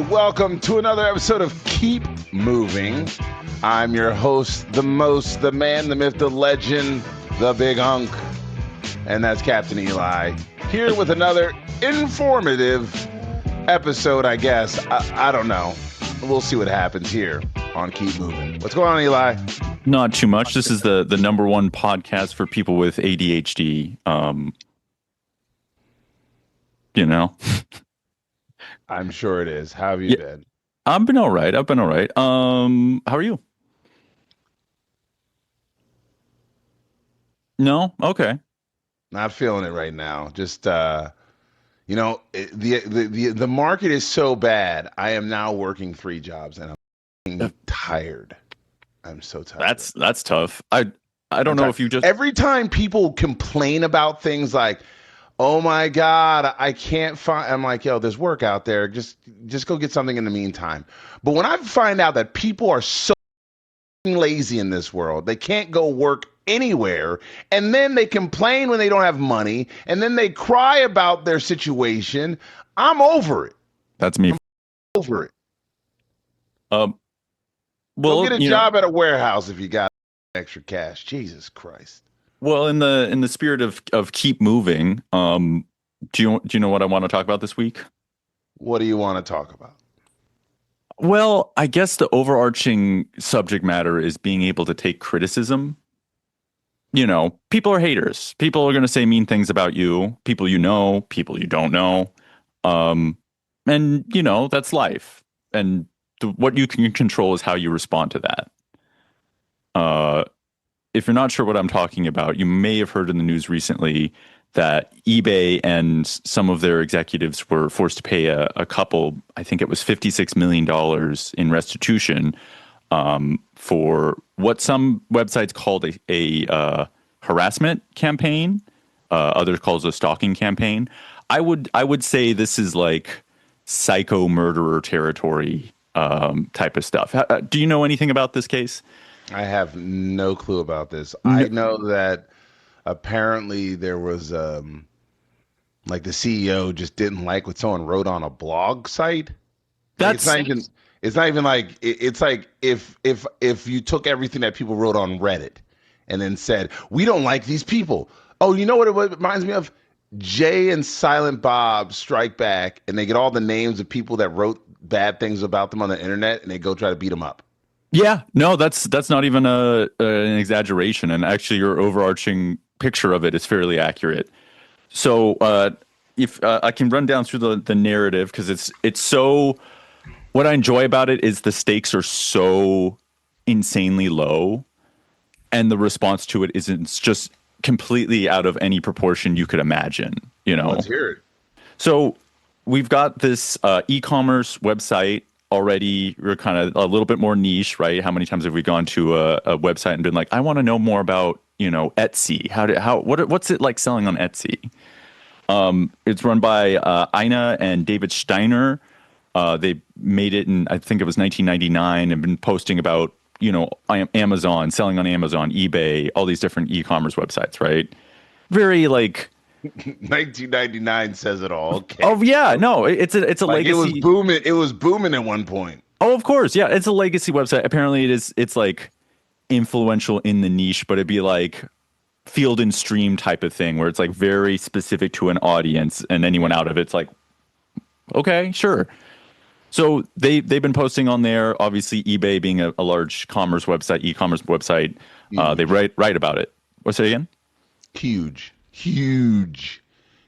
Welcome to another episode of Keep Moving. I'm your host, the man, the myth, the legend, the big Unk, and that's Captain Eli, here with another informative episode, I guess. I don't know. We'll see what happens here on Keep Moving. What's going on, Eli? Not too much. This is the number one podcast for people with ADHD. I'm sure it is. How have you been? I've been all right. How are you? No? Okay. Not feeling it right now. Just, the market is so bad. I am now working 3 jobs and I'm tired. I'm so tired. That's tough. I don't know if you just... Every time people complain about things like, oh my God, I can't find, I'm like, yo, there's work out there. Just go get something in the meantime. But when I find out that people are so lazy in this world, they can't go work anywhere, and then they complain when they don't have money, and then they cry about their situation, I'm over it. That's me. I'm over it. Well, go get a job at a warehouse if you got extra cash. Jesus Christ. Well, in the spirit of keep moving, do you know what I want to talk about this week? What do you want to talk about? Well, I guess the overarching subject matter is being able to take criticism. You know, people are haters. People are going to say mean things about you. People you know, people you don't know. And, that's life. And what you can control is how you respond to that. If you're not sure what I'm talking about, you may have heard in the news recently that eBay and some of their executives were forced to pay a couple, I think it was $56 million in restitution for what some websites called a harassment campaign. Others calls a stalking campaign. I would say this is like psycho murderer territory type of stuff. Do you know anything about this case? I have no clue about this. I know that apparently there was like the CEO just didn't like what someone wrote on a blog site. It's not even like it's like if you took everything that people wrote on Reddit and then said, we don't like these people. Oh, you know what it reminds me of? Jay and Silent Bob Strike Back, and they get all the names of people that wrote bad things about them on the internet, and they go try to beat them up. Yeah, no, that's not even an exaggeration, and actually your overarching picture of it is fairly accurate. So if I can run down through the narrative, because it's so, what I enjoy about it is the stakes are so insanely low, and the response to it isn't just completely out of any proportion you could imagine. Let's hear it. So we've got this e-commerce website. Already, we're kind of a little bit more niche, right? How many times have we gone to a website and been like, I want to know more about, Etsy. What's it like selling on Etsy? It's run by Ina and David Steiner. They made it in, I think it was 1999, and been posting about, Amazon, selling on Amazon, eBay, all these different e-commerce websites, right? Very like 1999 says it all. Okay. Oh yeah, no, it's a like legacy. It was booming at one point. Oh, of course, yeah, it's a legacy website. Apparently, it's like influential in the niche, but it'd be like Field and Stream type of thing, where it's like very specific to an audience, and anyone out of it's like, okay, sure. So they've been posting on there. Obviously, eBay being a large e-commerce website, they write about it. What's it again? Huge.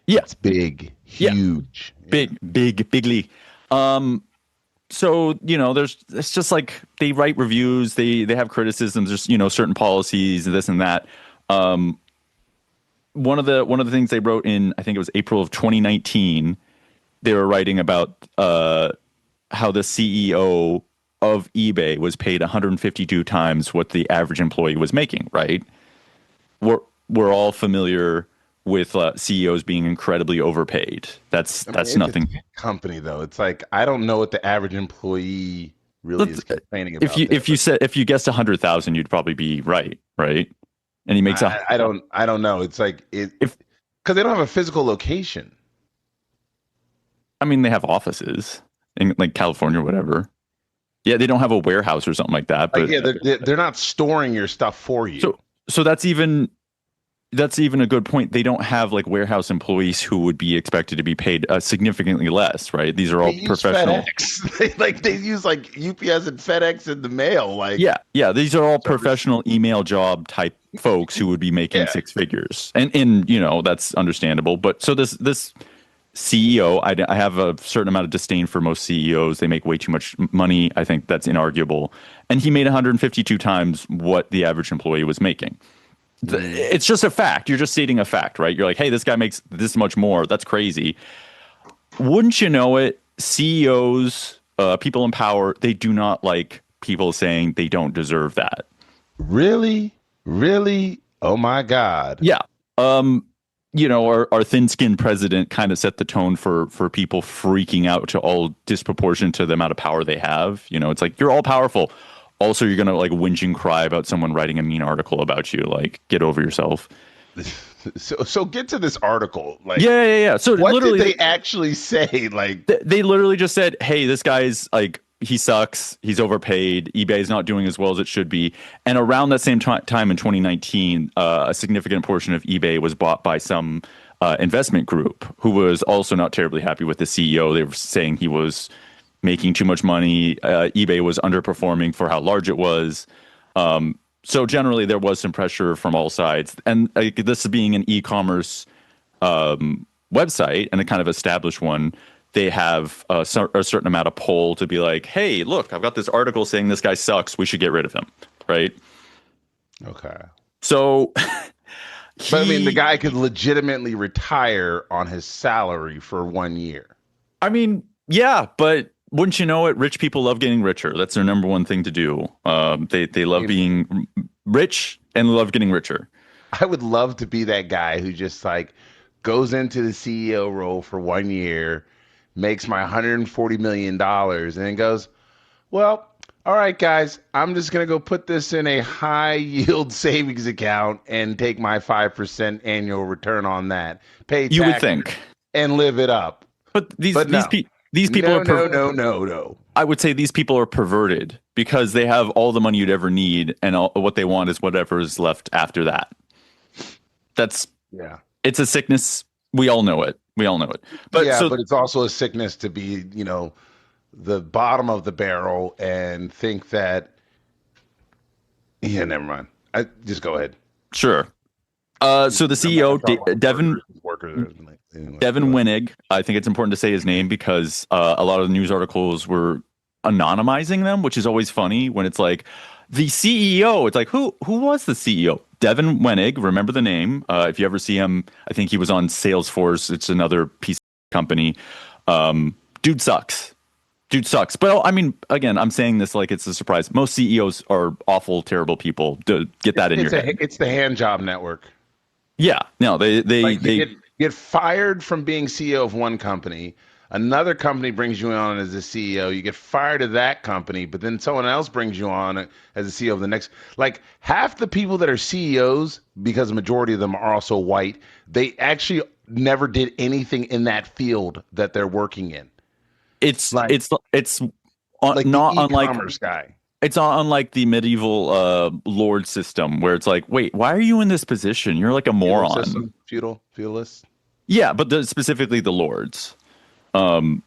Yeah. It's big. Huge. Yeah. Bigly. So, it's just like they write reviews, they have criticisms, there's, certain policies and this and that. One of the things they wrote in, I think it was April of 2019, they were writing about how the CEO of eBay was paid 152 times what the average employee was making, right? We're all familiar with CEOs being incredibly overpaid. That's nothing. Company though, it's like I don't know what the average employee really is complaining about. If you guessed 100,000, you'd probably be right? And he makes I don't know. It's like because they don't have a physical location. I mean, they have offices. in like California or whatever. Yeah, they don't have a warehouse or something like that. But they're not storing your stuff for you. So that's even a good point. They don't have like warehouse employees who would be expected to be paid significantly less, right? These are all professional. They use like UPS and FedEx in the mail. Like yeah. These are all professional email job type folks who would be making six figures, and that's understandable. But so this CEO, I have a certain amount of disdain for most CEOs. They make way too much money. I think that's inarguable. And he made 152 times what the average employee was making. It's just a fact. You're just stating a fact, right? You're like, hey, this guy makes this much more. That's crazy. Wouldn't you know it? CEOs, people in power, they do not like people saying they don't deserve that. Really? Oh my God. Yeah. Our thin-skinned president kind of set the tone for people freaking out to all disproportionate to the amount of power they have. It's like, you're all powerful. Also, you're going to like whinge and cry about someone writing a mean article about you. Like, get over yourself. So get to this article. Like, yeah. So what literally, did they actually say? Like, they literally just said, hey, this guy's like, he sucks. He's overpaid. eBay's not doing as well as it should be. And around that same time in 2019, a significant portion of eBay was bought by some investment group who was also not terribly happy with the CEO. They were saying he was making too much money. eBay was underperforming for how large it was. So generally, there was some pressure from all sides. And this being an e-commerce website and a kind of established one, they have a certain amount of pull to be like, hey, look, I've got this article saying this guy sucks. We should get rid of him. Right. Okay. So. But I mean, the guy could legitimately retire on his salary for 1 year. I mean, yeah, but wouldn't you know it? Rich people love getting richer. That's their number one thing to do. They love being rich and love getting richer. I would love to be that guy who just like goes into the CEO role for 1 year, makes my $140 million, and then goes, well, all right, guys, I'm just going to go put this in a high yield savings account and take my 5% annual return on that. Pay tax, you would think, and live it up. But these people are no. I would say these people are perverted because they have all the money you'd ever need, and what they want is whatever is left after that. It's a sickness. We all know it. But but it's also a sickness to be, the bottom of the barrel and think that. Yeah, never mind. Just go ahead. Sure. So the CEO, Devin Winnig, I think it's important to say his name because a lot of the news articles were anonymizing them, which is always funny when it's like the CEO. It's like, who was the CEO? Devin Winnig, remember the name. If you ever see him, I think he was on Salesforce. It's another piece of company. Dude sucks. But I mean, again, I'm saying this like it's a surprise. Most CEOs are awful, terrible people. Get that in your head. It's the hand job network. Yeah, no, they get fired from being CEO of one company. Another company brings you on as a CEO. You get fired of that company, but then someone else brings you on as a CEO of the next. Like half the people that are CEOs, because the majority of them are also white, they actually never did anything in that field that they're working in. It's like not unlike guy. It's not unlike the medieval lord system where it's like, wait, why are you in this position? You're like a moron. Feudalist. Yeah, but specifically the lords. You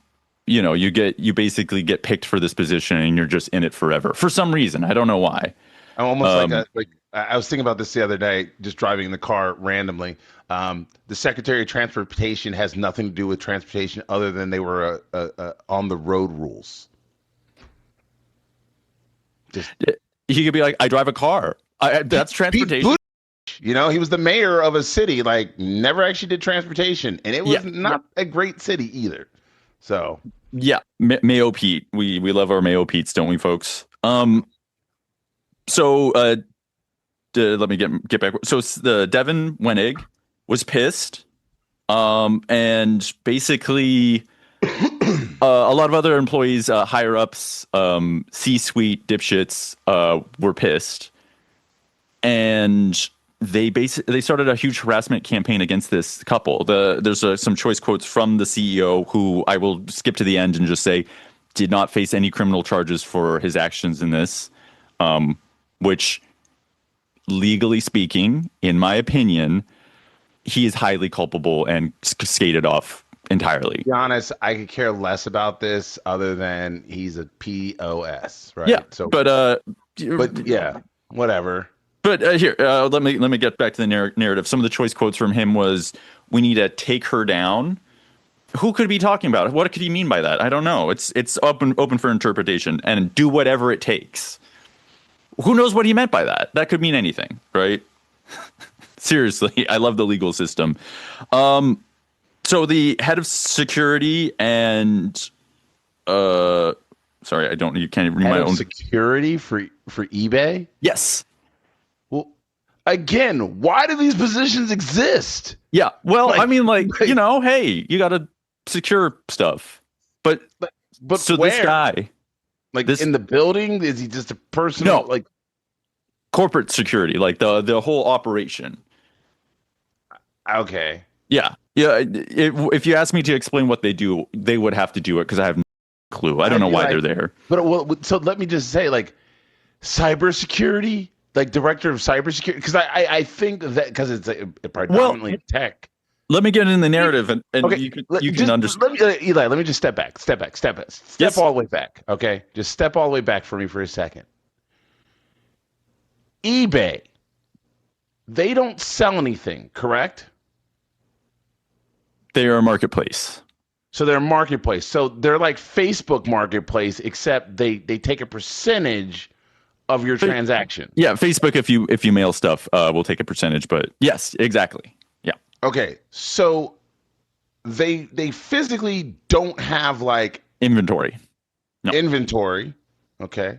basically get picked for this position and you're just in it forever for some reason. I don't know why. I'm almost like I was thinking about this the other day, just driving in the car randomly. The Secretary of Transportation has nothing to do with transportation other than they were on the road rules. He could be like, I drive a car. That's transportation. He was the mayor of a city, like never actually did transportation, and it was not a great city either. So yeah, Mayo Pete. We love our Mayo Pete's, don't we, folks? So let me get back. So the Devin Winnig was pissed, and basically a lot of other employees, higher ups, C-suite dipshits, were pissed, and they started a huge harassment campaign against this couple. There's some choice quotes from the CEO, who I will skip to the end and just say did not face any criminal charges for his actions in this, which, legally speaking, in my opinion, he is highly culpable and skated off entirely. To be honest, I could care less about this other than he's a POS, right? Yeah, So, but yeah, whatever. But here, let me get back to the narrative. Some of the choice quotes from him was, "We need to take her down." Who could be talking about it? What could he mean by that? I don't know. It's open for interpretation, and do whatever it takes. Who knows what he meant by that? That could mean anything, right? Seriously, I love the legal system. So the head of security and sorry, you can't read my own security for eBay. Yes. Well, again, why do these positions exist? Yeah. Well, I mean, hey, you got to secure stuff, but so where? This guy, in the building, is he just a personal? No, corporate security, like the whole operation. Okay. Yeah. If you ask me to explain what they do, they would have to do it because I have no clue. I don't know why they're there. But so let me just say, cybersecurity, director of cybersecurity, because I think that because it's predominantly tech. Let me get in the narrative, and okay, you can understand. Eli, let me just step all the way back. Okay, just step all the way back for me for a second. eBay, they don't sell anything, correct? They are a marketplace. So they're a marketplace. So they're like Facebook Marketplace, except they take a percentage of your transaction. Yeah, Facebook, if you mail stuff, will take a percentage. But yes, exactly. Yeah. Okay, so they physically don't have inventory. No. Inventory. Okay.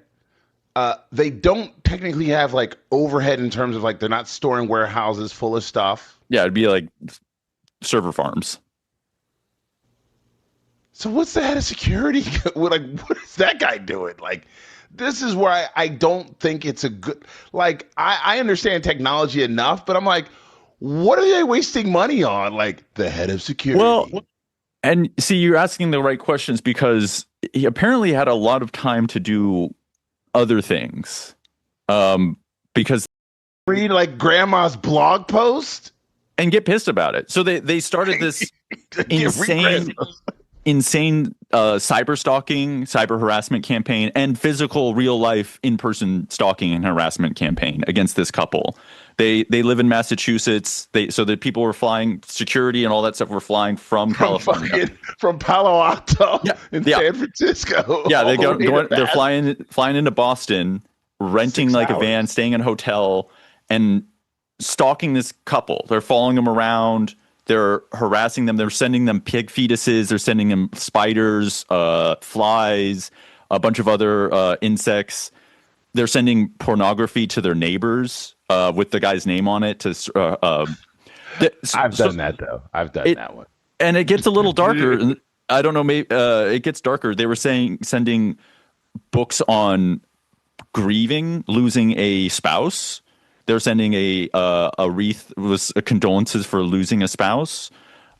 They don't technically have overhead in terms of they're not storing warehouses full of stuff. Yeah, it'd be like server farms. So what's the head of security? What is that guy doing? This is where I don't think it's a good. I understand technology enough, but I'm what are they wasting money on? The head of security. Well, and see, you're asking the right questions because he apparently had a lot of time to do other things. Because read grandma's blog post and get pissed about it. So they started this insane cyberstalking, cyber harassment campaign, and physical, real life, in-person stalking and harassment campaign against this couple. They live in Massachusetts. So the people were flying, security and all that stuff were flying from California, from Palo Alto in San Francisco. Yeah, they're flying into Boston, renting a van, staying in a hotel, and stalking this couple. They're following them around. They're harassing them. They're sending them pig fetuses. They're sending them spiders, flies, a bunch of other insects. They're sending pornography to their neighbors with the guy's name on it. I've done that, though. I've done that one. And it gets a little darker. I don't know. Maybe it gets darker. They were sending books on grieving, losing a spouse. They're sending a wreath with condolences for losing a spouse.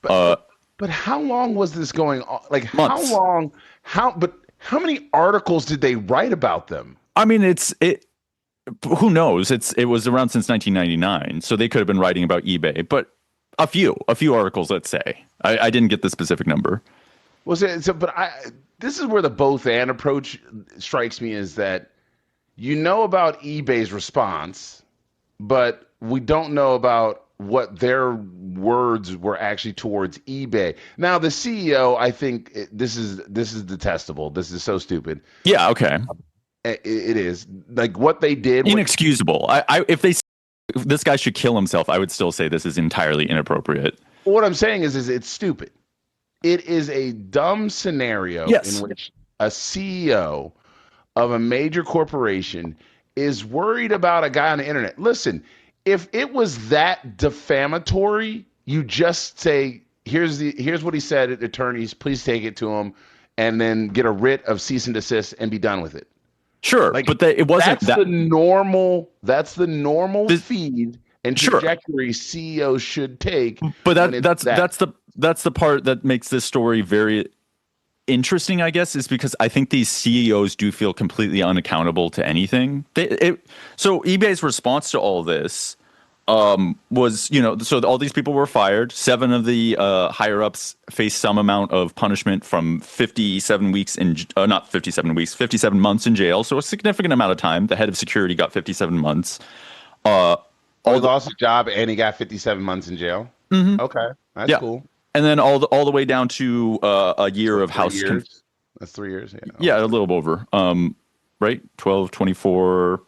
But how long was this going on? Months. How long? But how many articles did they write about them? I mean, who knows? It was around since 1999, so they could have been writing about eBay. But a few articles, let's say. I didn't get the specific number. This is where the both and approach strikes me, is that about eBay's response, but we don't know about what their words were actually towards eBay. Now, the CEO, I think this is detestable. This is so stupid. Yeah. Okay. It is what they did. Inexcusable. If this guy should kill himself, I would still say this is entirely inappropriate. What I'm saying is it's stupid. It is a dumb scenario in which a CEO of a major corporation is worried about a guy on the internet. Listen, if it was that defamatory, you just say, here's what he said, attorneys, please take it to him, and then get a writ of cease and desist and be done with it. Sure, but it wasn't That's the normal feed and trajectory CEOs should take. But that's the part that makes this story very interesting, I guess, is because I think these CEOs do feel completely unaccountable to anything. So eBay's response to all this was, so all these people were fired. 7 of the higher ups faced some amount of punishment from 57 weeks not 57 weeks, 57 months in jail. So a significant amount of time. The head of security got 57 months. He lost his job and he got 57 months in jail. Mm-hmm. Okay, that's cool. And then all the way down to a year of house. That's 3 years. Yeah. Yeah, a little over. Right, 12, 24.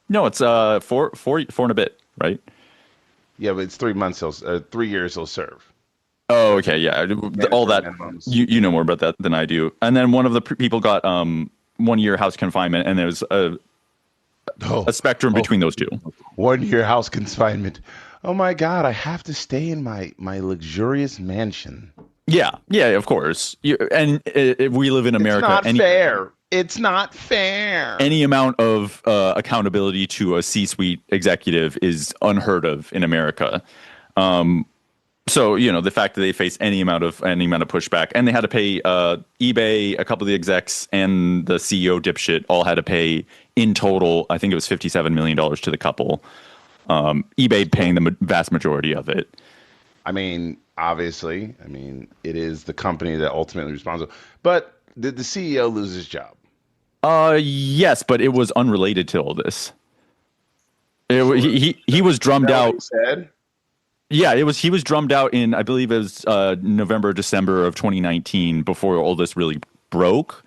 No, it's four and a bit. Right. Yeah, but it's 3 months. 3 years he'll serve. Oh, okay. Yeah, all that. You know more about that than I do. And then one of the people got 1 year house confinement, and there's a spectrum between those two. 1 year house confinement. Oh my God! I have to stay in my luxurious mansion. Yeah, of course. We live in America. It's not fair. It's not fair. Any amount of accountability to a C-suite executive is unheard of in America. So the fact that they face any amount of pushback, and they had to pay eBay, a couple of the execs, and the CEO dipshit all had to pay in total. I think it was $57 million to the couple. eBay paying the vast majority of it. I mean, obviously, it is the company that ultimately responsible. But did the CEO lose his job? Yes, but it was unrelated to all this. He was drummed out. Said? Yeah, he was drummed out in, I believe it was November, December of 2019 before all this really broke.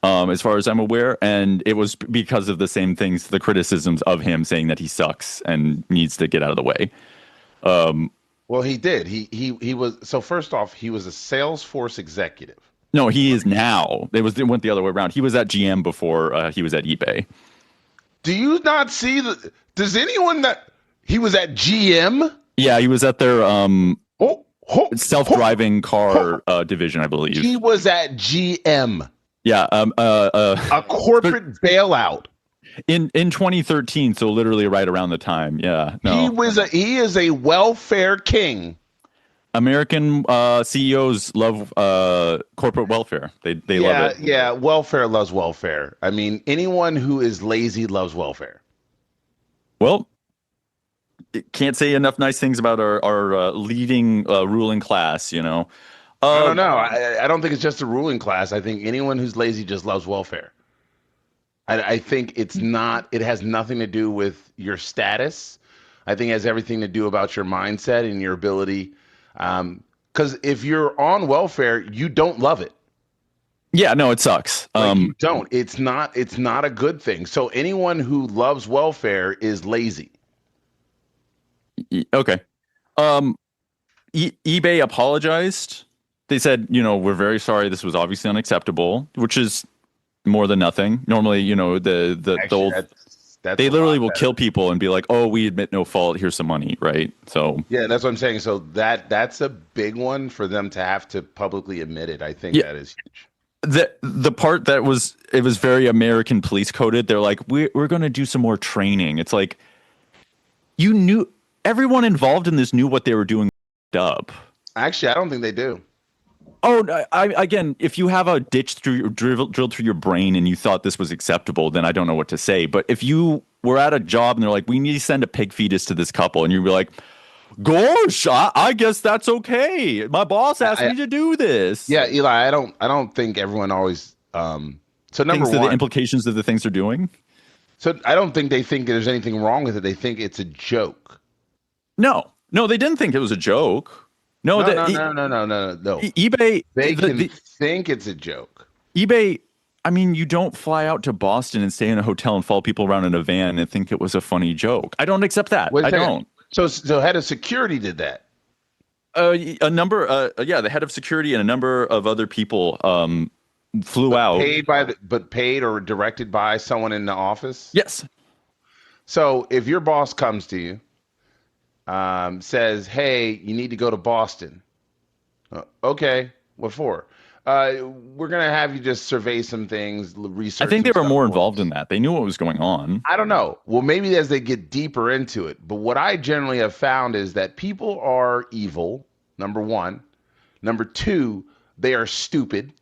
As far as I'm aware, and it was because of the same things, the criticisms of him saying that he sucks and needs to get out of the way. Well, he did. He was. So first off, he was a Salesforce executive. No, he is now. It went the other way around. He was at GM before he was at eBay. Do you not see does anyone that he was at GM? Yeah, he was at their self-driving car division, I believe. He was at GM. Yeah, a corporate bailout in 2013. So literally right around the time. Yeah, no. He is a welfare king. American CEOs love corporate welfare. They love it. Yeah, welfare loves welfare. Anyone who is lazy loves welfare. Well, can't say enough nice things about our leading ruling class. I don't know. I don't think it's just a ruling class. I think anyone who's lazy just loves welfare. I think it's not. It has nothing to do with your status. I think it has everything to do about your mindset and your ability. Because if you're on welfare, you don't love it. Yeah, no, it sucks. You don't. It's not a good thing. So anyone who loves welfare is lazy. Okay. eBay apologized. They said, we're very sorry. This was obviously unacceptable, which is more than nothing. Normally, the old, they literally will kill people and be like, "Oh, we admit no fault. Here's some money," right? So yeah, that's what I'm saying. So that's a big one for them to have to publicly admit it. I think that is huge. The part that was very American police coded. They're like, we're going to do some more training. It's like, everyone involved in this knew what they were doing. Up. Actually, I don't think they do. Oh, again, if you have a ditch drilled through your brain and you thought this was acceptable, then I don't know what to say. But if you were at a job and they're like, we need to send a pig fetus to this couple, and you'd be like, gosh, I guess that's okay. My boss asked me to do this. Yeah, Eli, I don't think everyone always. So number one, the implications of the things they're doing. So I don't think they think there's anything wrong with it. They think it's a joke. No, they didn't think it was a joke. No. eBay, they can think it's a joke. eBay, you don't fly out to Boston and stay in a hotel and follow people around in a van and think it was a funny joke. I don't accept that. I don't. So head of security did that. The head of security and a number of other people flew out. Paid or directed by someone in the office? Yes. So if your boss comes to you, says, "Hey, you need to go to Boston." Okay, what for? We're gonna have you just survey some things, research. I think they were more involved in that. They knew what was going on. I don't know. Well, maybe as they get deeper into it. But what I generally have found is that people are evil. Number one. Number two, they are stupid.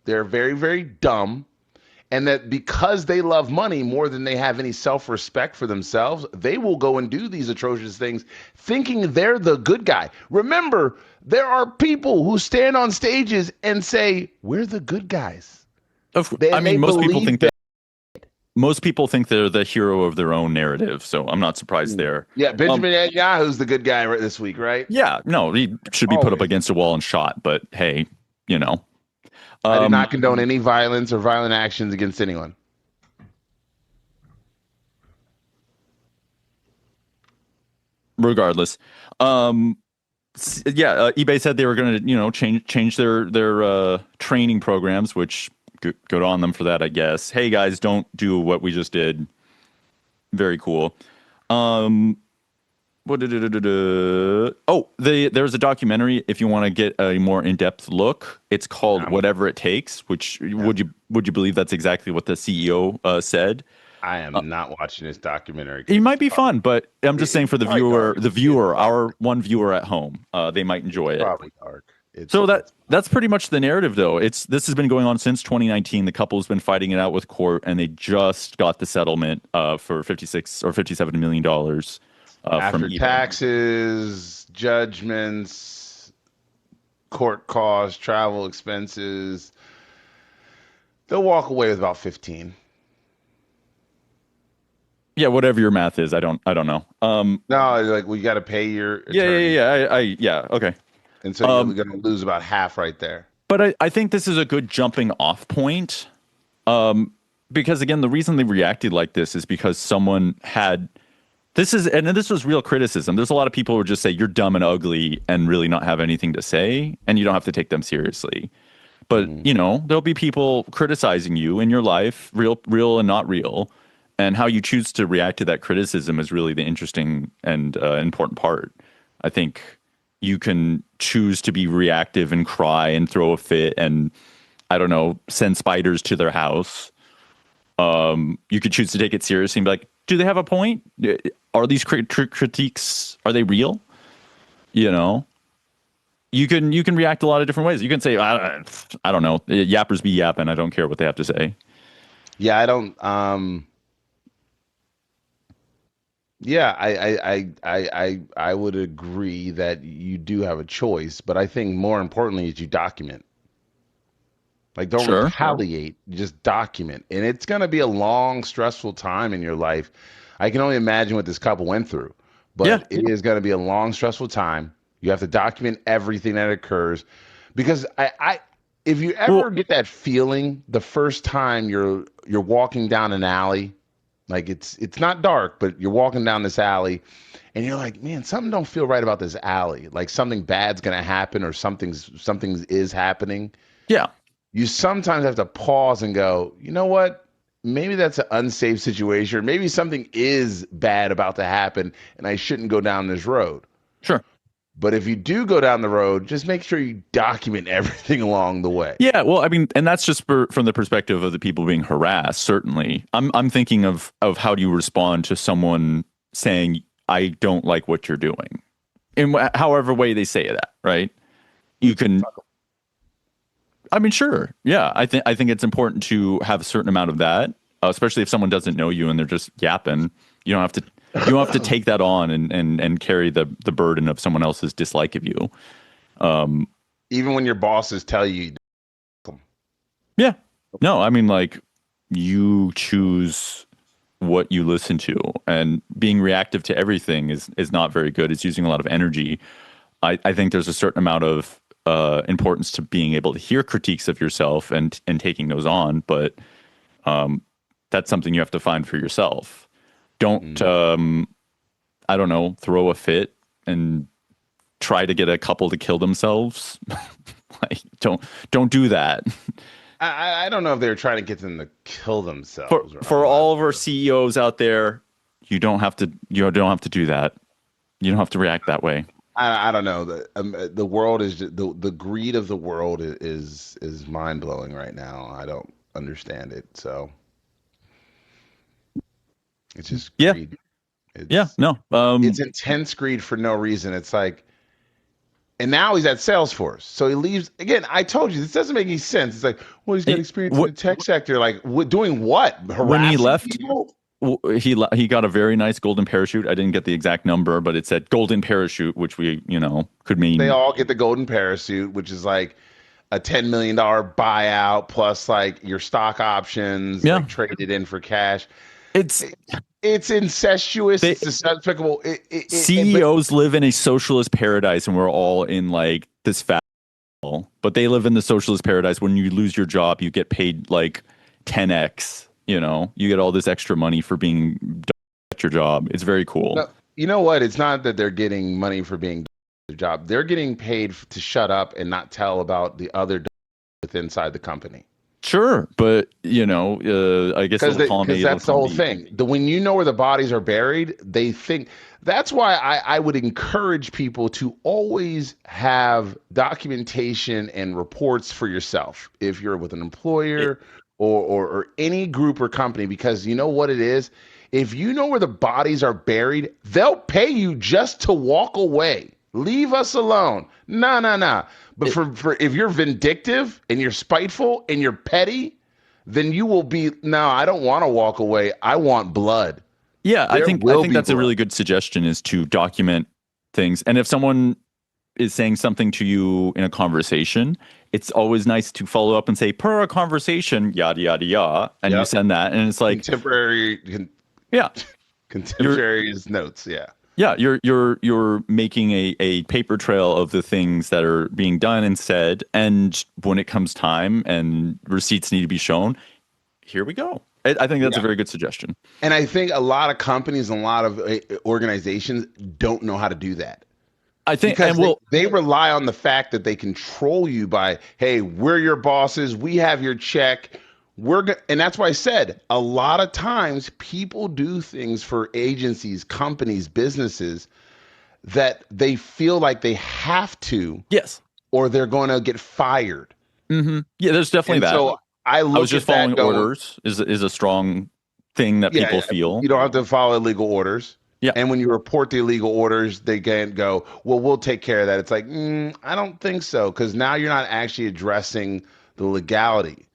they're very, very dumb, and that because they love money more than they have any self-respect for themselves, they will go and do these atrocious things thinking they're the good guy. Remember, there are people who stand on stages and say, we're the good guys. I mean, They believe that. most people think they're the hero of their own narrative, so I'm not surprised there. Yeah, Benjamin Netanyahu's the good guy this week, right? Yeah, no, he should be put up against a wall and shot, but hey, you know. I do not condone any violence or violent actions against anyone. Regardless, eBay said they were going to, change their training programs, which good on them for that, I guess. Hey guys, don't do what we just did. Very cool. There's a documentary if you want to get a more in-depth look. It's called Whatever It Takes, which would you believe that's exactly what the CEO said? I am not watching this documentary. It might be fun, but I'm just saying for the viewer, our one viewer at home, they might enjoy it. Probably dark. So that's pretty much the narrative, though. This has been going on since 2019. The couple's been fighting it out with court, and they just got the settlement for $56 or $57 million after from eBay. Taxes, judgments, court costs, travel expenses. They'll walk away with about 15. Yeah, whatever your math is, I don't know. No, like we got to pay your attorney. Yeah. Okay. And so you're going to lose about half right there. But I think this is a good jumping off point, because again, the reason they reacted like this is because someone had this was real criticism. There's a lot of people who would just say you're dumb and ugly and really not have anything to say, and you don't have to take them seriously. But there'll be people criticizing you in your life, real and not real. And how you choose to react to that criticism is really the interesting and important part. I think you can choose to be reactive and cry and throw a fit and, I don't know, send spiders to their house. You could choose to take it seriously and be like, do they have a point? Are these critiques, are they real? You can react a lot of different ways. You can say, I don't know, yappers be yapping. I don't care what they have to say. Yeah, I don't. Yeah, I would agree that you do have a choice, but I think more importantly is you document. Like, don't retaliate, just document. And it's going to be a long, stressful time in your life. I can only imagine what this couple went through, but it is going to be a long, stressful time. You have to document everything that occurs, because if you ever get that feeling the first time you're walking down an alley. Like it's not dark, but you're walking down this alley and you're like, man, something don't feel right about this alley. Like something bad's going to happen or something is happening. Yeah. You sometimes have to pause and go, you know what? Maybe that's an unsafe situation. Or maybe something is bad about to happen and I shouldn't go down this road. Sure. But if you do go down the road, just make sure you document everything along the way. Yeah, well, I mean, and that's just from the perspective of the people being harassed. Certainly, I'm thinking of how do you respond to someone saying, "I don't like what you're doing," in however way they say that, right? You can. I mean, sure, yeah. I think it's important to have a certain amount of that, especially if someone doesn't know you and they're just yapping. You don't have to take that on and carry the burden of someone else's dislike of you. Even when your bosses tell you. Yeah. No, I mean, like, you choose what you listen to, and being reactive to everything is not very good. It's using a lot of energy. I think there's a certain amount of importance to being able to hear critiques of yourself and taking those on, but that's something you have to find for yourself. Don't, I don't know, throw a fit and try to get a couple to kill themselves. Like, don't do that. I don't know if they're trying to get them to kill themselves. For all of our CEOs out there, you don't have to do that. You don't have to react that way. I don't know. The world is just, the greed of the world is mind blowing right now. I don't understand it. So it's just greed. No. It's intense greed for no reason. It's like And now he's at Salesforce. So he leaves again. I told you this doesn't make any sense. It's like, well, he's got experience in the tech sector. Like, doing what? When he Harassing left, people? he got a very nice golden parachute. I didn't get the exact number, but it said golden parachute, which we could mean They all get the golden parachute, which is like a $10 million buyout plus like your stock options, like traded in for cash. It's incestuous. It's despicable. CEOs live in a socialist paradise, and we're all in like this fat. But they live in the socialist paradise. When you lose your job, you get paid like 10x. You get all this extra money for being at your job. It's very cool. No, you know what? It's not that they're getting money for being their job. They're getting paid to shut up and not tell about the other inside the company. Sure, but I guess because that's the whole thing. When you know where the bodies are buried, they think that's why I would encourage people to always have documentation and reports for yourself if you're with an employer or any group or company, because you know what it is. If you know where the bodies are buried, they'll pay you just to walk away. Leave us alone. No. But for if you're vindictive and you're spiteful and you're petty, then you will be, no, I don't want to walk away. I want blood. Yeah, I think that's a really good suggestion, is to document things. And if someone is saying something to you in a conversation, it's always nice to follow up and say, per a conversation, yada, yada, yada. And you send that. And it's like contemporary notes. Yeah. Yeah, you're making a paper trail of the things that are being done and said, and when it comes time and receipts need to be shown, here we go. I think that's a very good suggestion. And I think a lot of companies and a lot of organizations don't know how to do that. I think because they rely on the fact that they control you by, hey, we're your bosses, we have your check. And that's why I said a lot of times people do things for agencies, companies, businesses that they feel like they have to. Yes. Or they're going to get fired. Mm-hmm. Yeah, there's definitely that. So I was just following orders is a strong thing that people feel. You don't have to follow illegal orders. Yeah. And when you report the illegal orders, they can't go, well, we'll take care of that. It's like, I don't think so. Because now you're not actually addressing the legality.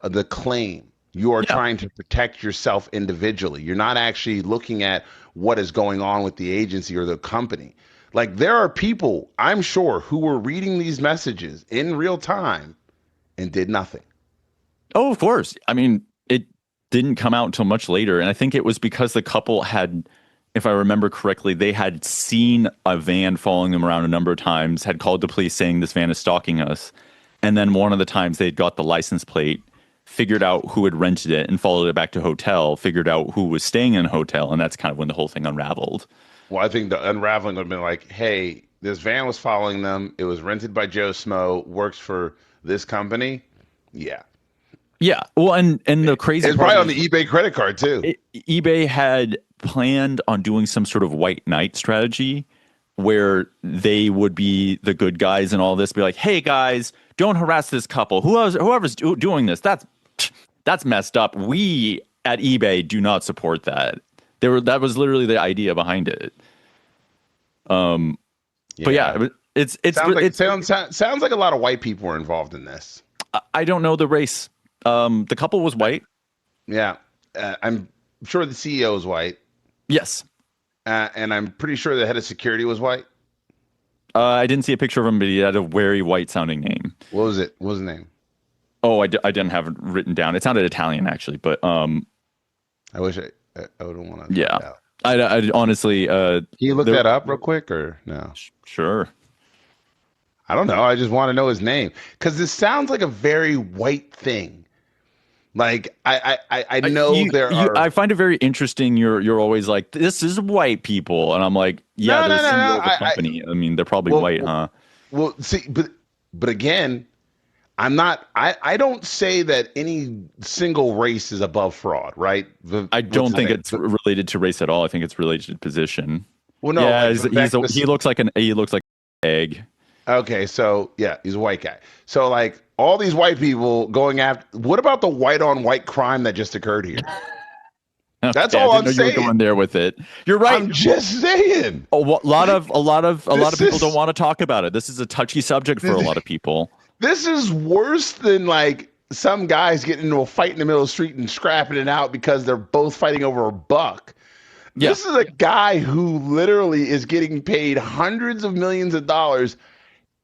The claim. You are trying to protect yourself individually. You're not actually looking at what is going on with the agency or the company. Like, there are people, I'm sure, who were reading these messages in real time and did nothing. Oh, of course. I mean, it didn't come out until much later. And I think it was because the couple had, if I remember correctly, they had seen a van following them around a number of times, had called the police saying this van is stalking us. And then one of the times they'd got the license plate, figured out who had rented it and followed it back to hotel, figured out who was staying in a hotel. And that's kind of when the whole thing unraveled. Well, I think the unraveling would have been like, hey, this van was following them. It was rented by Joe Smo, works for this company. Yeah. Yeah. Well, and the crazy it's probably on the eBay credit card too. eBay had planned on doing some sort of white knight strategy where they would be the good guys and all this, be like, hey guys, don't harass this couple. Whoever's doing this, that's messed up. We at eBay do not support that. That was literally the idea behind it. But yeah, sounds like a lot of white people were involved in this. I don't know the race. The couple was white. Yeah, I'm sure the CEO is white. Yes, and I'm pretty sure the head of security was white. I didn't see a picture of him, but he had a very white-sounding name. What was it? What was the name? Oh, I didn't have it written down. It sounded Italian, actually, but I wish I would want to. Yeah, I honestly. Can you look that up real quick, or no? Sure. I don't know. I just want to know his name because this sounds like a very white thing. Like I know I find it very interesting. You're always like, this is white people, and I'm like, yeah, they're CEO of the company. I mean, they're probably white, huh? Well, see, but again, I'm not. I don't say that any single race is above fraud, right? I don't think it's related to race at all. I think it's related to position. Well, no, yeah, he looks like an egg. Okay, so yeah, he's a white guy. So like all these white people going after. What about the white on white crime that just occurred here? That's Okay, I all didn't I'm know you were saying. going there with it. You're right. I'm just saying. A lot of people don't This want to talk about it. This is a touchy subject for a is lot of people. this is worse than like some guys getting into a fight in the middle of the street and scrapping it out because they're both fighting over a buck. Yeah. This is a guy who literally is getting paid hundreds of millions of dollars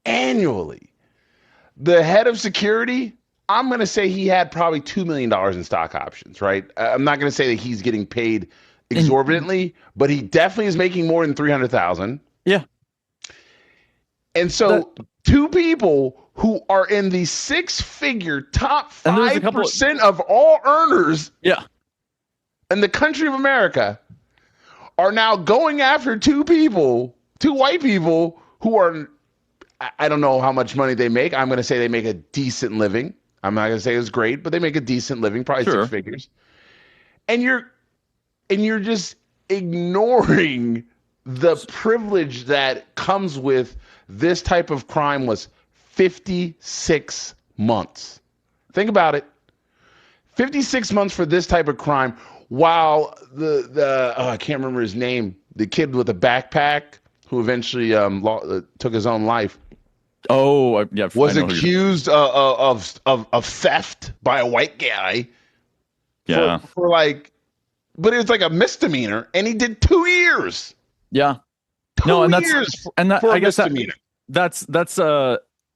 annually. The head of security, I'm going to say he had probably $2 million in stock options, right? I'm not going to say that he's getting paid exorbitantly, but he definitely is making more than 300,000. Yeah. And so two people who are in the six-figure top 5% of all earners in the country of America are now going after two white people who are, I don't know how much money they make. I'm going to say they make a decent living. I'm not going to say it's great, but they make a decent living, probably six figures. And you're just ignoring the privilege that comes with this type of crime was 56 months. Think about it. 56 months for this type of crime, while the I can't remember his name, the kid with the backpack who eventually took his own life. Oh, yeah. Was accused of theft by a white guy. Yeah. For like, but it was like a misdemeanor, and he did 2 years. Yeah. 2 years. And that, for I a guess misdemeanor. that's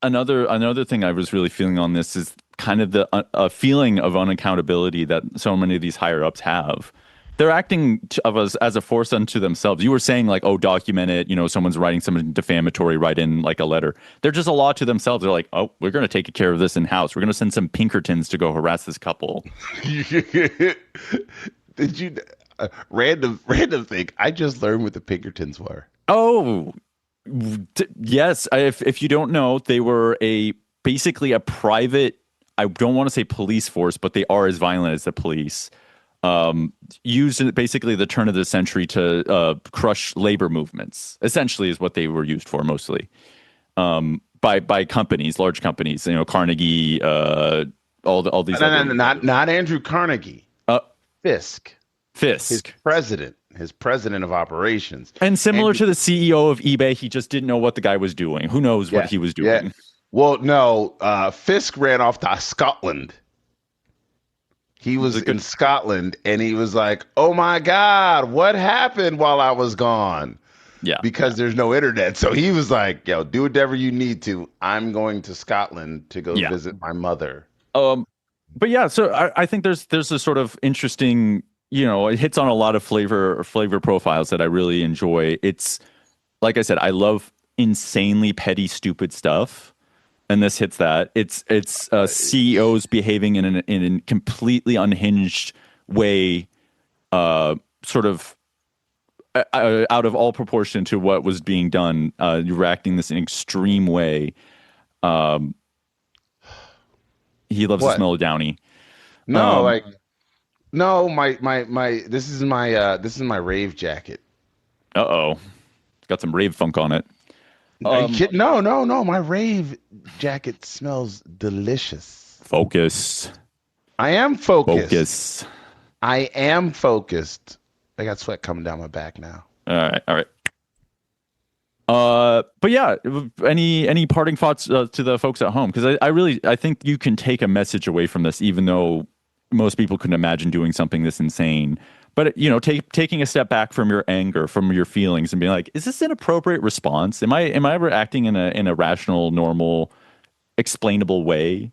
another thing I was really feeling on this is kind of the feeling of unaccountability that so many of these higher ups have. They're acting of us as a force unto themselves. You were saying like, oh, document it. You know, someone's writing something defamatory, write in like a letter. They're just a law to themselves. They're like, oh, we're going to take care of this in house. We're going to send some Pinkertons to go harass this couple. Did you random thing? I just learned what the Pinkertons were. Oh, yes. If you don't know, they were basically a private. I don't want to say police force, but they are as violent as the police. Used basically the turn of the century to crush labor movements. Essentially, is what they were used for mostly. By companies, large companies. You know, Carnegie, all these. No, not Andrew Carnegie. Fisk. His president of operations. And similar to the CEO of eBay, he just didn't know what the guy was doing. Who knows what he was doing? Yeah. Well, no, Fisk ran off to Scotland. He was in Scotland, and he was like, oh, my God, what happened while I was gone? Yeah. Because there's no internet. So he was like, yo, do whatever you need to. I'm going to Scotland to go visit my mother. But yeah, so I think there's a sort of interesting, you know, it hits on a lot of flavor profiles that I really enjoy. It's, like I said, I love insanely petty, stupid stuff. And this hits that. It's CEOs behaving in a completely unhinged way, sort of out of all proportion to what was being done. You're acting this in an extreme way. He loves the smell of Downy. No, my this is my rave jacket. Uh-oh. Got some rave funk on it. No. My rave jacket smells delicious. Focus. I am focused. I am focused. I got sweat coming down my back now. All right. But yeah, any parting thoughts to the folks at home? Because I think you can take a message away from this, even though most people couldn't imagine doing something this insane. But, you know, taking a step back from your anger, from your feelings, and being like, is this an appropriate response? Am I ever acting in a rational, normal, explainable way?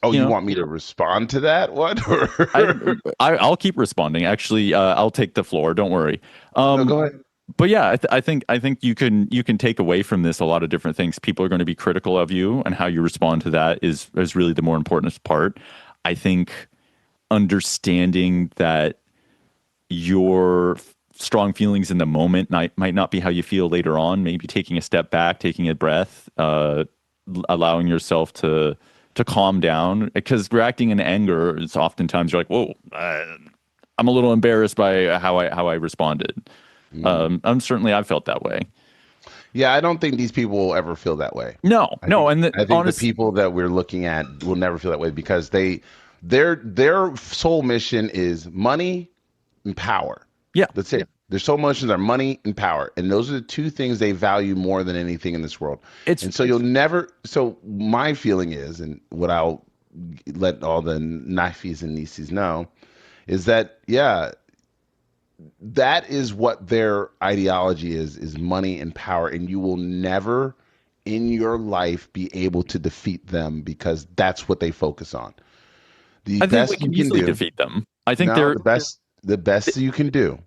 Oh, you want me to respond to that? What? I'll keep responding. Actually, I'll take the floor. Don't worry. No, go ahead. But yeah, I think you can take away from this a lot of different things. People are going to be critical of you, and how you respond to that is really the more important part. I think understanding that your strong feelings in the moment might not be how you feel later on. Maybe taking a step back, taking a breath, allowing yourself to calm down, because reacting in anger is oftentimes you're like, whoa, I'm a little embarrassed by how I responded. I've felt that way. Yeah, I don't think these people will ever feel that way. No, I no, think and I think the people that we're looking at will never feel that way because their sole mission is money and power. yeah, That's it. Their sole missions are money and power, and those are the two things they value more than anything in this world. it's And so you'll never. So my feeling is, and what I'll let all the nephews and nieces know, is that yeah, that is what their ideology is money and power, and you will never in your life be able to defeat them because that's what they focus on. The I think we best you can can easily do, defeat them. I think no, they're the best you can do,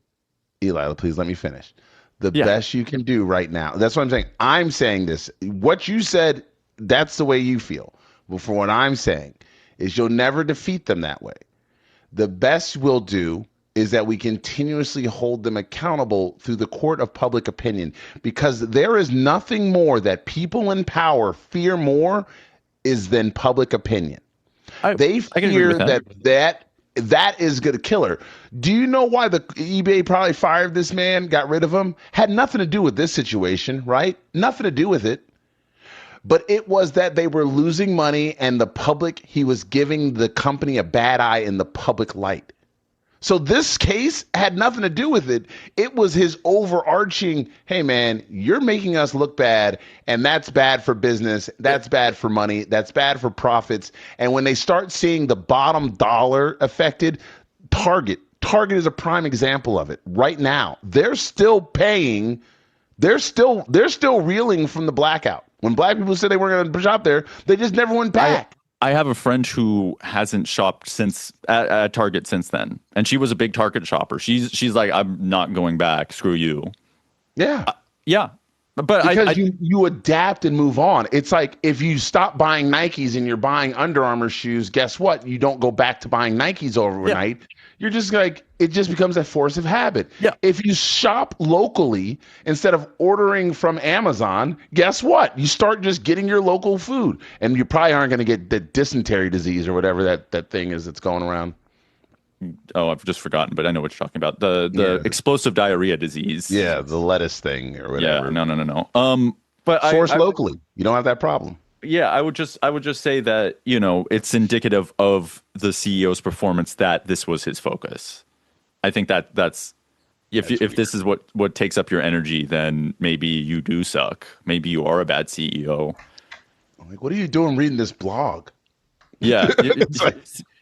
Eli, please let me finish. The yeah. best you can do right now. That's what I'm saying. I'm saying this. What you said, that's the way you feel. But for what I'm saying is you'll never defeat them that way. The best we'll do is that we continuously hold them accountable through the court of public opinion because there is nothing more that people in power fear more is than public opinion. They I can agree with fear that. that is going to kill her. Do you know why the eBay probably fired this man, got rid of him? Had nothing to do with this situation, right? Nothing to do with it. But it was that they were losing money and the public, he was giving the company a bad eye in the public light. So this case had nothing to do with it. It was his overarching, hey man, you're making us look bad, and that's bad for business, that's bad for money, that's bad for profits. And when they start seeing the bottom dollar affected, Target is a prime example of it. Right now, they're still paying, they're still reeling from the blackout. When black people said they weren't going to shop there, they just never went back. I have a friend who hasn't shopped since at Target since then, and she was a big Target shopper. She's like, I'm not going back. Screw you. Yeah. Yeah, but Because you adapt and move on. It's like if you stop buying Nikes and you're buying Under Armour shoes, guess what? You don't go back to buying Nikes overnight. Yeah. You're just like, it just becomes a force of habit. Yeah. If you shop locally instead of ordering from Amazon, guess what? You start just getting your local food, and you probably aren't going to get the dysentery disease or whatever that thing is that's going around. Oh, I've just forgotten, but I know what you're talking about. The explosive diarrhea disease. Yeah, the lettuce thing or whatever. Yeah, no. But source locally. You don't have that problem. Yeah, I would just say that, it's indicative of the CEO's performance that this was his focus. I think that's if this is what takes up your energy, then maybe you do suck. Maybe you are a bad CEO. Like, what are you doing reading this blog? Yeah.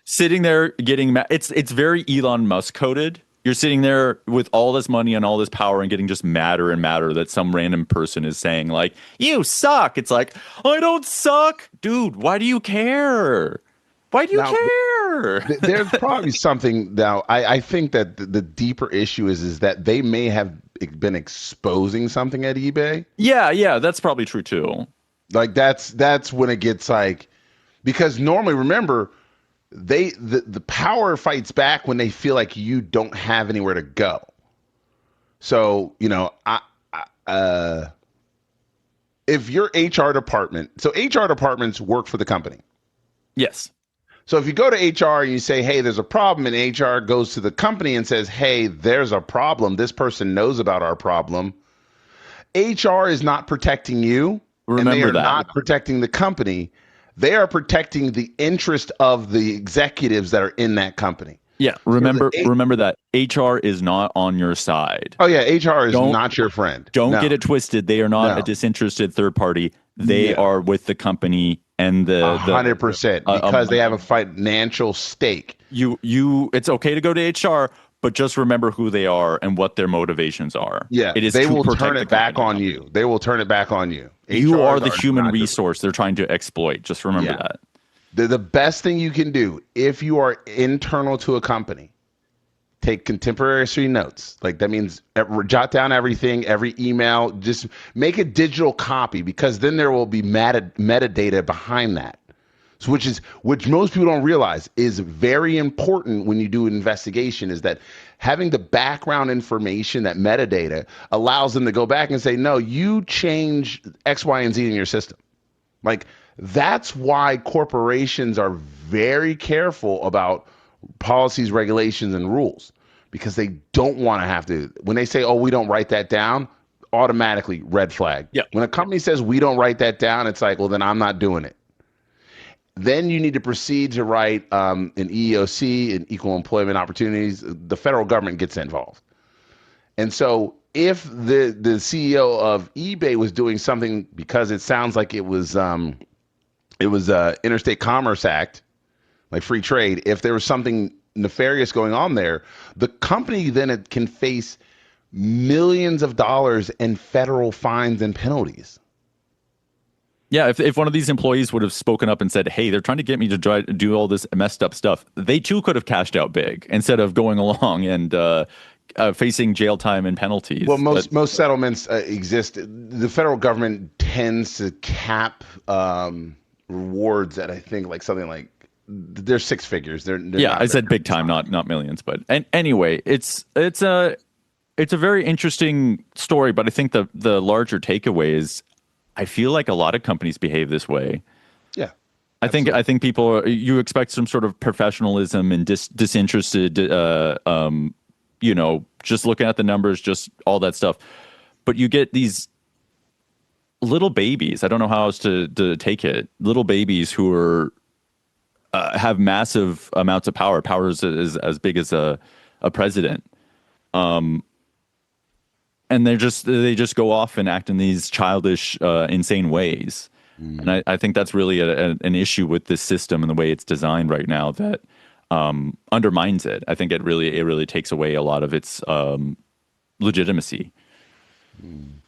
Sitting there getting mad. It's very Elon Musk coded. You're sitting there with all this money and all this power and getting just madder and madder that some random person is saying, like, you suck. It's like, I don't suck. Dude, why do you care? Why do you care? There's probably something now. I think that the deeper issue is that they may have been exposing something at eBay. Yeah, that's probably true too. Like that's when it gets like, because normally, remember, the power fights back when they feel like you don't have anywhere to go. So if your HR department, so HR departments work for the company. Yes. So if you go to HR and you say, hey, there's a problem, and HR goes to the company and says, hey, there's a problem, this person knows about our problem, HR is not protecting you. Remember and they are that. not protecting the company. They are protecting the interest of the executives that are in that company. Yeah, remember that HR is not on your side. Oh yeah, HR is not your friend. Don't get it twisted. They are not a disinterested third party. They are with the company and the 100% because they have a financial stake. It's okay to go to HR, but just remember who they are and what their motivations are. Yeah, they will turn it back on you. They will turn it back on you. You are the human resource they're trying to exploit. Just remember that. The best thing you can do if you are internal to a company, take contemporary notes. Like that means jot down everything, every email, just make a digital copy, because then there will be metadata behind that. So which most people don't realize is very important when you do an investigation, is that having the background information, that metadata, allows them to go back and say, no, you change X, Y, and Z in your system. Like, that's why corporations are very careful about policies, regulations, and rules, because they don't want to have to, when they say, oh, we don't write that down, automatically red flag. Yeah. When a company says we don't write that down, it's like, well, then I'm not doing it. Then you need to proceed to write an EEOC, an equal employment opportunities. The federal government gets involved. And so if the CEO of eBay was doing something, because it sounds like it was Interstate Commerce Act, like free trade, if there was something nefarious going on there, the company then it can face millions of dollars in federal fines and penalties. Yeah, if one of these employees would have spoken up and said, hey, they're trying to get me to try to do all this messed up stuff, they too could have cashed out big instead of going along and facing jail time and penalties. Well, most settlements exist. The federal government tends to cap rewards at, I think, like something like, they're six figures. They're I said big time, not millions. But anyway, it's a very interesting story. But I think the larger takeaway is, I feel like a lot of companies behave this way. Yeah, absolutely. I think people you expect some sort of professionalism and disinterested, just looking at the numbers, just all that stuff. But you get these little babies. I don't know how else to take it. Little babies who are have massive amounts of power. Power is as big as a president. And they just go off and act in these childish, insane ways. And I think that's really an issue with this system and the way it's designed right now that undermines it. I think it really takes away a lot of its legitimacy.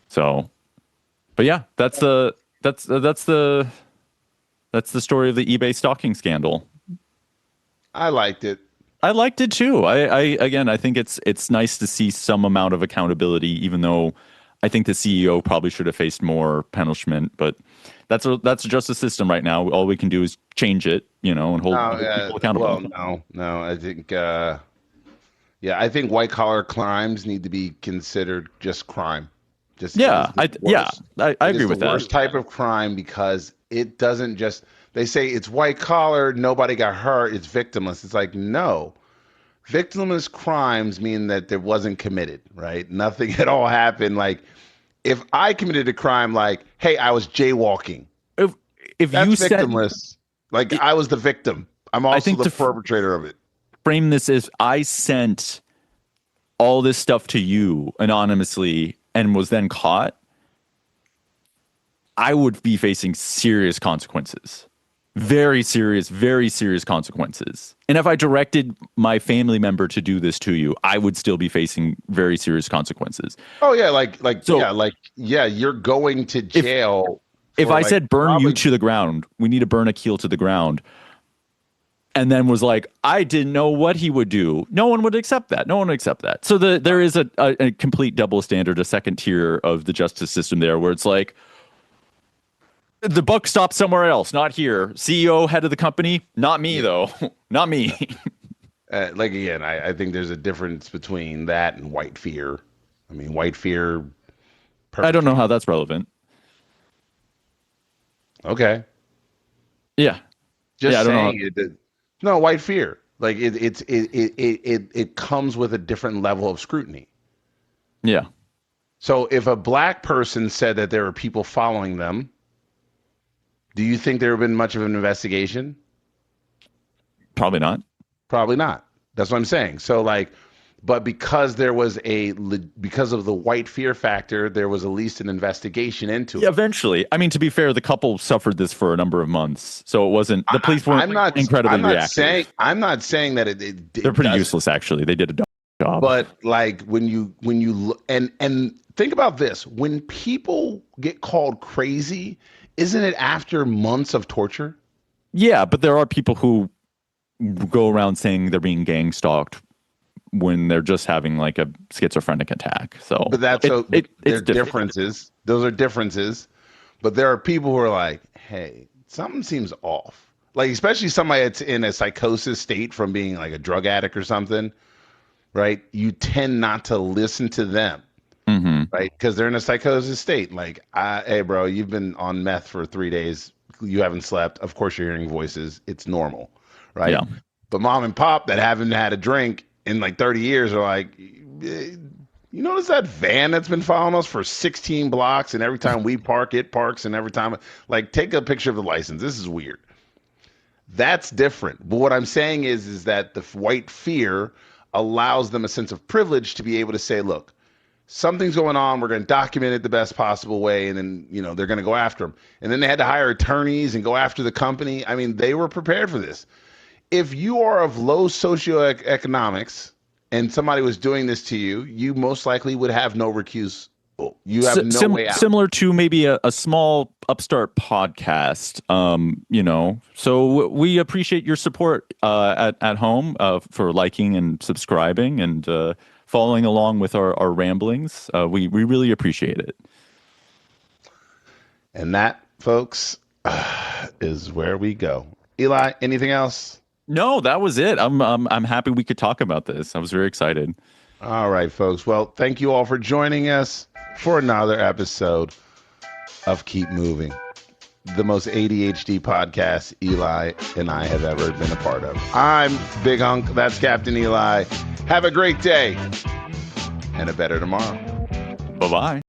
So, but yeah, that's the story of the eBay stalking scandal. I liked it. I liked it too. I think it's nice to see some amount of accountability, even though I think the CEO probably should have faced more punishment. But that's just a system right now. All we can do is change it, and hold people accountable. Well, no. I think, I think white collar crimes need to be considered just crime. I agree with that. Worst type of crime, because it doesn't just. They say it's white collar, nobody got hurt, it's victimless. It's like, no. Victimless crimes mean that there wasn't committed, right? Nothing at all happened. Like, if I committed a crime, like, hey, I was jaywalking. If that's you victimless. Like, I was the victim. I'm also the perpetrator of it. Frame this as I sent all this stuff to you anonymously and was then caught, I would be facing serious consequences. Very serious consequences. And if I directed my family member to do this to you, I would still be facing very serious consequences. Oh yeah, you're going to jail. If I said burn you to the ground, we need to burn Akil to the ground, and then was like, I didn't know what he would do, no one would accept that. So there is a complete double standard, a second tier of the justice system there, where it's like, the buck stops somewhere else, not here. CEO, head of the company, not me, though. Not me. Again, I think there's a difference between that and white fear. I mean, white fear. I don't know how that's relevant. Okay. Yeah. Just saying it. No, white fear. Like it comes with a different level of scrutiny. Yeah. So if a black person said that there were people following them, do you think there would have been much of an investigation? Probably not. Probably not. That's what I'm saying. So but because because of the white fear factor, there was at least an investigation into it. Eventually. I mean, to be fair, the couple suffered this for a number of months. So it wasn't, the police weren't incredibly reactive. I'm not saying that they're pretty useless, actually. They did a job. But when you look, and think about this, when people get called crazy, isn't it after months of torture? Yeah, but there are people who go around saying they're being gang stalked when they're just having like a schizophrenic attack. So, but it's differences. Those are differences. But there are people who are like, hey, something seems off. Like, especially somebody that's in a psychosis state from being like a drug addict or something, right? You tend not to listen to them. Right, because they're in a psychosis state. Like, hey, bro, you've been on meth for 3 days. You haven't slept. Of course, you're hearing voices. It's normal, right? Yeah. But mom and pop that haven't had a drink in like 30 years are like, You notice that van that's been following us for 16 blocks, and every time we park, it parks, and every time, like, take a picture of the license. This is weird. That's different. But what I'm saying is that the white fear allows them a sense of privilege to be able to say, look, something's going on. We're going to document it the best possible way. And then, they're going to go after them. And then they had to hire attorneys and go after the company. I mean, they were prepared for this. If you are of low socioeconomics and somebody was doing this to you, you most likely would have no recusal. You have no way out. Similar to maybe a small upstart podcast, So we appreciate your support at home for liking and subscribing and following along with our ramblings. We really appreciate it. And that, folks, is where we go. Eli, anything else? No, that was it. I'm happy we could talk about this. I was very excited. All right, folks. Well, thank you all for joining us for another episode of Keep Moving, the most ADHD podcast Eli and I have ever been a part of. I'm Big Unk. That's Captain Eli. Have a great day and a better tomorrow. Bye-bye.